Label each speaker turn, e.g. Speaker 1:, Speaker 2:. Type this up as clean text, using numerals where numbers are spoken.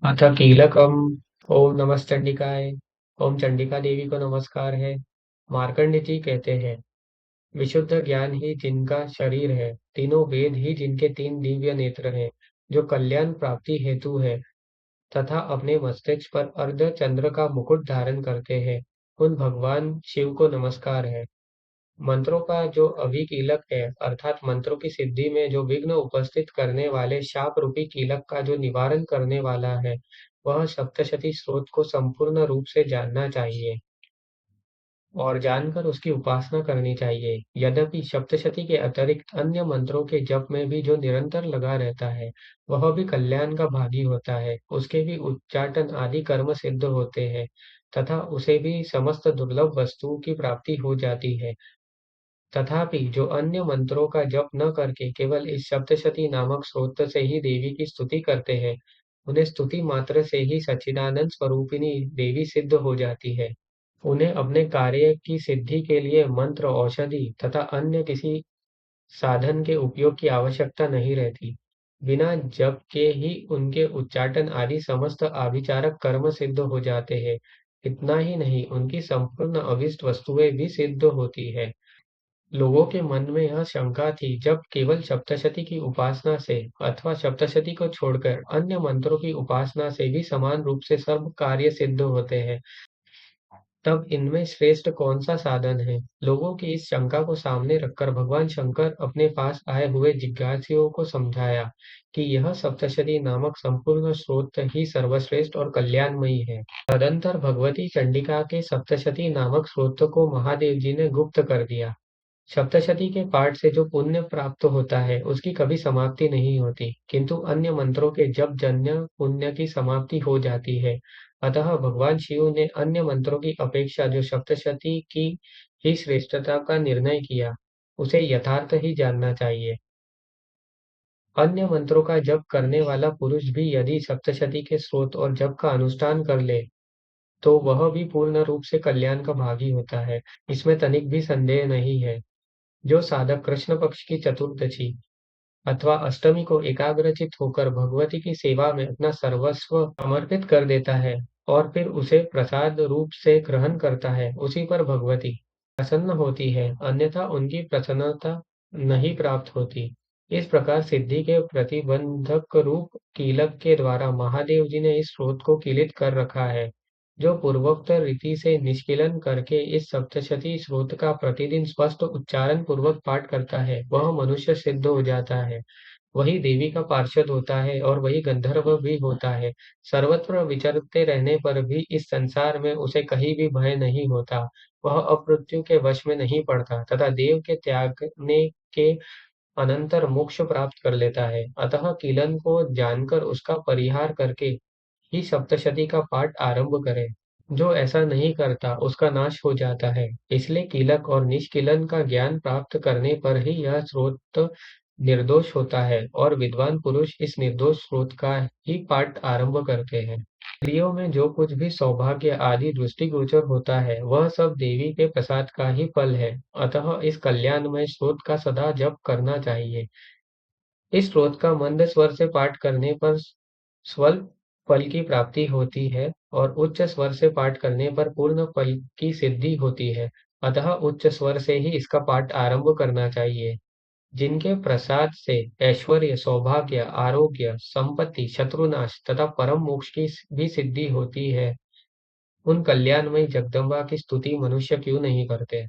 Speaker 1: अथ कीलकम्। ओम नमश्चंडिकाय। ओम चंडिका देवी को नमस्कार है। मार्कंड जी कहते हैं, विशुद्ध ज्ञान ही जिनका शरीर है, तीनों वेद ही जिनके तीन दिव्य नेत्र हैं, जो कल्याण प्राप्ति हेतु है तथा अपने मस्तिष्क पर अर्ध चंद्र का मुकुट धारण करते हैं, उन भगवान शिव को नमस्कार है। मंत्रों का जो अभिकीलक है, अर्थात मंत्रों की सिद्धि में जो विघ्न उपस्थित करने वाले शाप रूपी कीलक का जो निवारण करने वाला है, वह सप्तशती स्रोत को संपूर्ण रूप से जानना चाहिए और जानकर उसकी उपासना करनी चाहिए। यद्यपि सप्तशती के अतिरिक्त अन्य मंत्रों के जप में भी जो निरंतर लगा रहता है, वह भी कल्याण का भागी होता है। उसके भी उच्चाटन आदि कर्म सिद्ध होते हैं तथा उसे भी समस्त दुर्लभ वस्तुओं की प्राप्ति हो जाती है। तथापि जो अन्य मंत्रों का जप न करके केवल इस सप्तशती नामक स्तोत्र से ही देवी की स्तुति करते हैं, उन्हें स्तुति मात्र से ही सच्चिदानंद स्वरूपिणी देवी सिद्ध हो जाती है। उन्हें अपने कार्य की सिद्धि के लिए मंत्र, औषधि तथा अन्य किसी साधन के उपयोग की आवश्यकता नहीं रहती। बिना जप के ही उनके उच्चाटन आदि समस्त आभिचारक कर्म सिद्ध हो जाते हैं। इतना ही नहीं, उनकी संपूर्ण अभीष्ट वस्तुएं भी सिद्ध होती है। लोगों के मन में यह शंका थी, जब केवल सप्तशती की उपासना से अथवा सप्तशती को छोड़कर अन्य मंत्रों की उपासना से भी समान रूप से सर्व कार्य सिद्ध होते हैं, तब इनमें श्रेष्ठ कौन सा साधन है? लोगों की इस शंका को सामने रखकर भगवान शंकर अपने पास आए हुए जिज्ञासुओं को समझाया कि यह सप्तशती नामक संपूर्ण स्रोत ही सर्वश्रेष्ठ और कल्याणमयी है। तदंतर भगवती चंडिका के सप्तशती नामक स्रोत को महादेव जी ने गुप्त कर दिया। सप्तशती के पाठ से जो पुण्य प्राप्त होता है, उसकी कभी समाप्ति नहीं होती, किंतु अन्य मंत्रों के जप जन्य पुण्य की समाप्ति हो जाती है। अतः भगवान शिव ने अन्य मंत्रों की अपेक्षा जो सप्तशती की ही श्रेष्ठता का निर्णय किया, उसे यथार्थ ही जानना चाहिए। अन्य मंत्रों का जप करने वाला पुरुष भी यदि सप्तशती के स्रोत और जप का अनुष्ठान कर ले, तो वह भी पूर्ण रूप से कल्याण का भागी होता है। इसमें तनिक भी संदेह नहीं है। जो साधक कृष्ण पक्ष की चतुर्दशी अथवा अष्टमी को एकाग्रचित होकर भगवती की सेवा में अपना सर्वस्व समर्पित कर देता है और फिर उसे प्रसाद रूप से ग्रहण करता है, उसी पर भगवती प्रसन्न होती है, अन्यथा उनकी प्रसन्नता नहीं प्राप्त होती। इस प्रकार सिद्धि के प्रतिबंधक रूप कीलक के द्वारा महादेव जी ने इस स्रोत को किलित कर रखा है। जो पूर्वोक्त रीति से निष्किलन करके इस सप्तशती स्रोत का प्रतिदिन स्पष्ट उच्चारण पूर्वक पाठ करता है, वह मनुष्य सिद्ध हो जाता है। वही देवी का पार्षद होता है और वही गंधर्व भी होता है। सर्वत्र विचरते रहने पर भी इस संसार में उसे कहीं भी भय नहीं होता। वह अपमृत्यु के वश में नहीं पड़ता तथा देव के त्यागने के अनंतर मोक्ष प्राप्त कर लेता है। अतः कीलन को जानकर उसका परिहार करके ही सप्तशती का पाठ आरंभ करें। जो ऐसा नहीं करता, उसका नाश हो जाता है। इसलिए कीलक और निष्कीलन का ज्ञान प्राप्त करने पर ही यह स्रोत निर्दोष होता है और विद्वान पुरुष इस निर्दोष स्रोत का ही पाठ आरंभ करते हैं। स्त्रियों में जो कुछ भी सौभाग्य आदि दृष्टिगोचर होता है, वह सब देवी के प्रसाद का ही फल है। अतः इस कल्याणमय स्रोत का सदा जप करना चाहिए। इस स्रोत का मंद स्वर से पाठ करने पर स्वल्प फल की प्राप्ति होती है और उच्च स्वर से पाठ करने पर पूर्ण फल की सिद्धि होती है। अतः उच्च स्वर से ही इसका पाठ आरंभ करना चाहिए। जिनके प्रसाद से ऐश्वर्य, सौभाग्य, आरोग्य, संपत्ति, शत्रुनाश तथा परम मोक्ष की भी सिद्धि होती है, उन कल्याणमयी जगदम्बा की स्तुति मनुष्य क्यों नहीं करते?